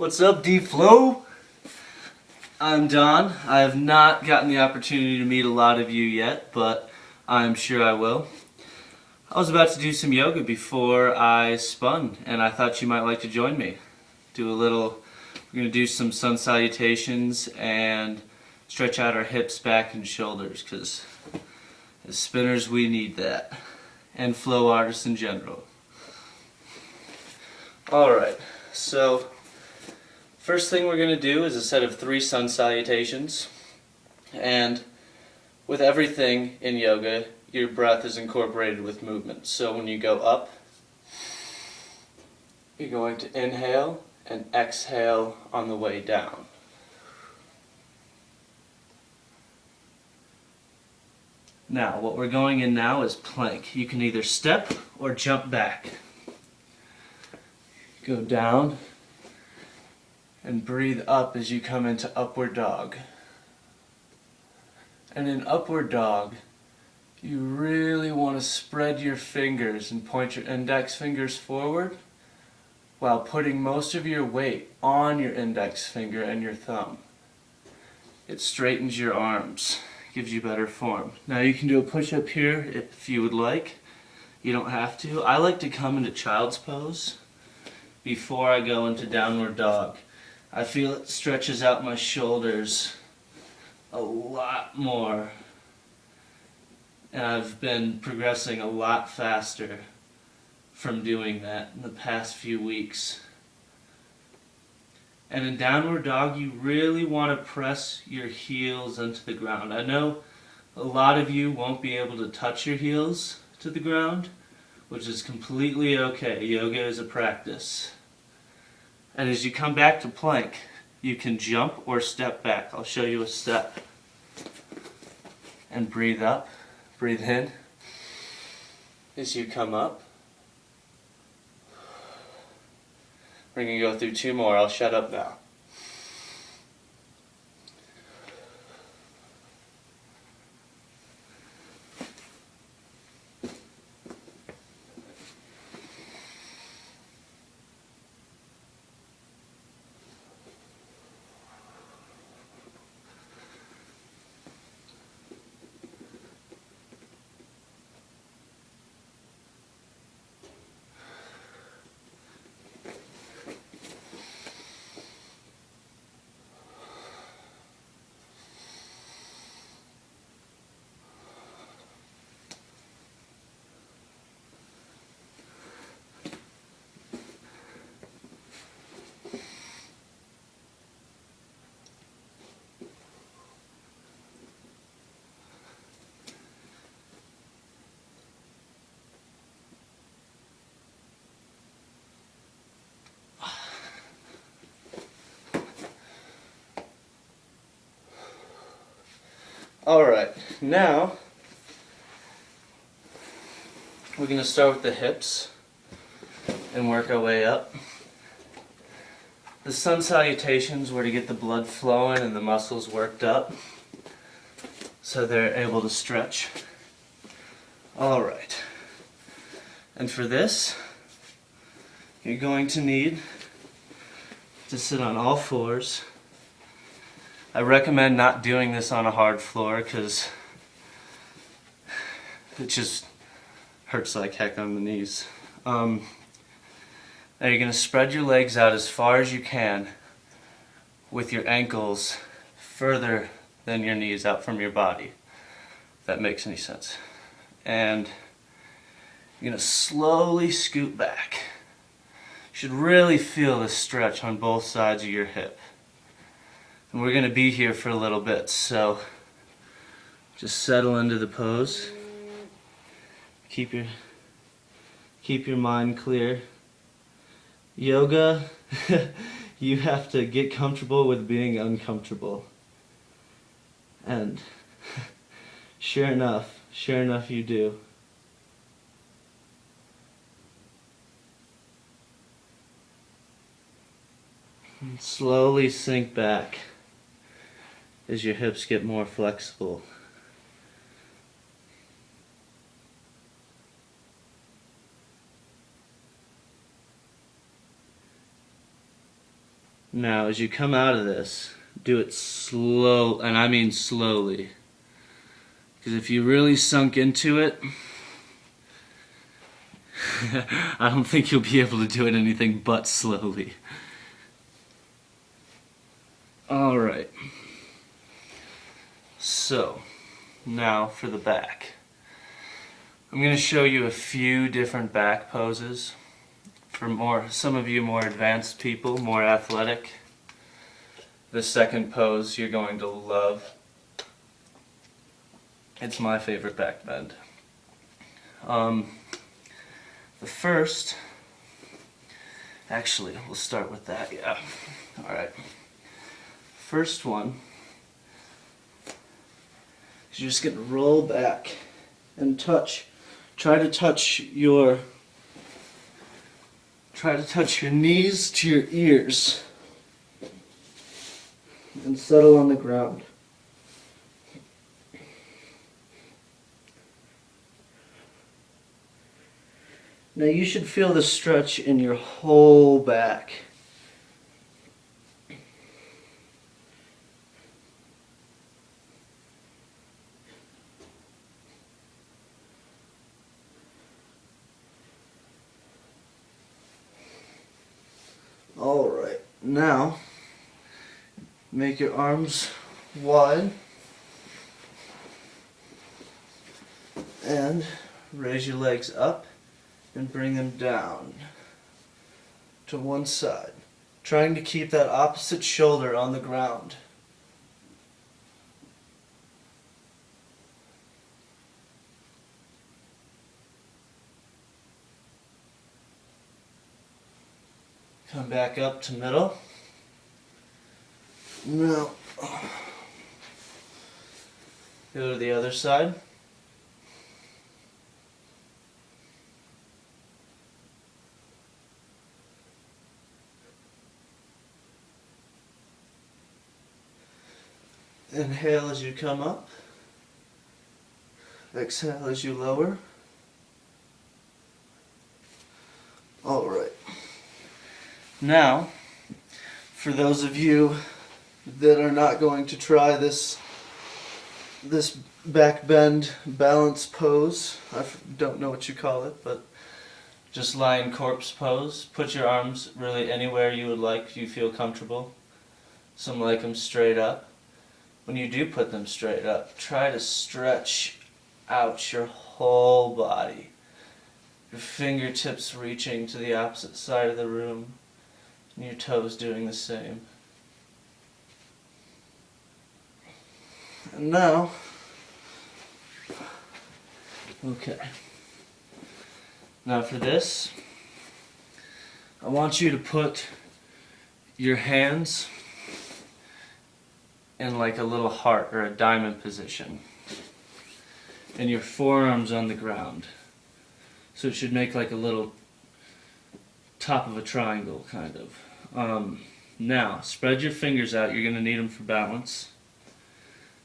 What's up, Dflow? I'm Don. I have not gotten the opportunity to meet a lot of you yet, but I'm sure I will. I was about to do some yoga before I spun, and I thought you might like to join me. We're going to do some sun salutations and stretch out our hips, back, and shoulders, because as spinners we need that, and flow artists in general. Alright, so first thing we're going to do is a set of 3 sun salutations, and with everything in yoga, your breath is incorporated with movement. So when you go up, you're going to inhale and exhale on the way down. Now, what we're going in now is plank. You can either step or jump back. Go down and breathe up as you come into upward dog. And in upward dog, you really want to spread your fingers and point your index fingers forward while putting most of your weight on your index finger and your thumb. It straightens your arms, gives you better form. Now you can do a push-up here if you would like. You don't have to. I like to come into child's pose before I go into downward dog. I feel it stretches out my shoulders a lot more, and I've been progressing a lot faster from doing that in the past few weeks. And in downward dog, you really want to press your heels into the ground. I know a lot of you won't be able to touch your heels to the ground, which is completely okay. Yoga is a practice. And as you come back to plank, you can jump or step back. I'll show you a step. And breathe up, breathe in. As you come up, we're going to go through 2 more. I'll shut up now. Alright, now we're going to start with the hips and work our way up. The sun salutations were to get the blood flowing and the muscles worked up so they're able to stretch. Alright, and for this, you're going to need to sit on all fours. I recommend not doing this on a hard floor because it just hurts like heck on the knees. Now you're going to spread your legs out as far as you can with your ankles further than your knees out from your body, if that makes any sense. And you're going to slowly scoot back. You should really feel the stretch on both sides of your hip. And we're going to be here for a little bit, so just settle into the pose. Keep your mind clear. Yoga, you have to get comfortable with being uncomfortable. And sure enough you do. And slowly sink back as your hips get more flexible. Now, as you come out of this, do it slow, and I mean slowly. Because if you really sunk into it, I don't think you'll be able to do it anything but slowly. Alright. So, now for the back. I'm going to show you a few different back poses for some of you more advanced people, more athletic. The second pose you're going to love. It's my favorite back bend. The first, actually, we'll start with that, yeah. Alright. First one, you're just going to roll back and try to touch your knees to your ears and settle on the ground. Now you should feel the stretch in your whole back. Alright, now make your arms wide and raise your legs up and bring them down to one side, trying to keep that opposite shoulder on the ground. Come back up to middle. Now, go to the other side. Inhale as you come up. Exhale as you lower. All right. Now, for those of you that are not going to try this back bend balance pose, I don't know what you call it, but just lion corpse pose. Put your arms really anywhere you would like, you feel comfortable. Some like them straight up. When you do put them straight up, try to stretch out your whole body. Your fingertips reaching to the opposite side of the room, and your toes doing the same. And now, okay. Now for this, I want you to put your hands in like a little heart or a diamond position, and your forearms on the ground. So it should make like a little top of a triangle, kind of. Now, spread your fingers out. You're going to need them for balance.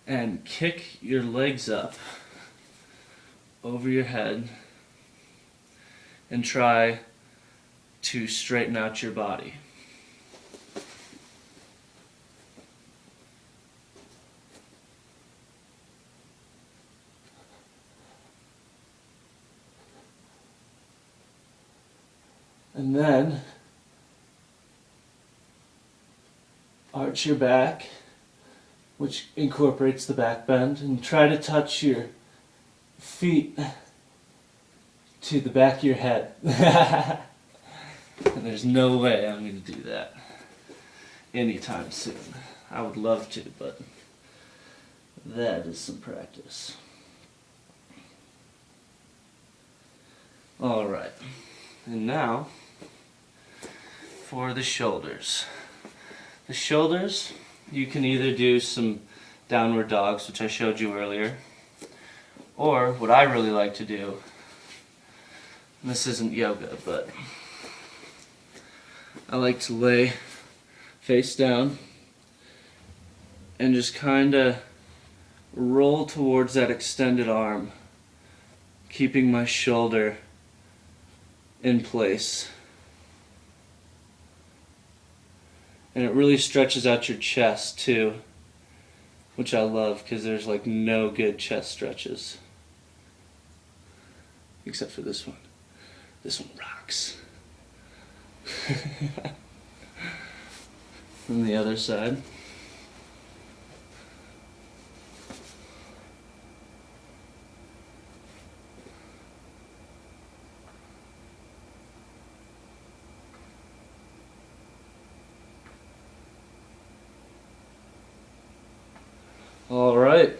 And kick your legs up over your head and try to straighten out your body. And then arch your back, which incorporates the back bend, and try to touch your feet to the back of your head. And there's no way I'm going to do that anytime soon. I would love to, but that is some practice. Alright, and now for the shoulders. The shoulders, you can either do some downward dogs, which I showed you earlier, or what I really like to do, and this isn't yoga, but I like to lay face down and just kind of roll towards that extended arm, keeping my shoulder in place. And it really stretches out your chest too, which I love because there's like no good chest stretches. Except for this one. This one rocks. From the other side. All right.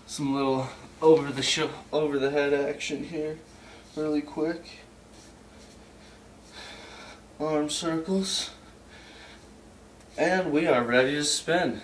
Some little over the head action here, really quick. Arm circles, and we are ready to spin.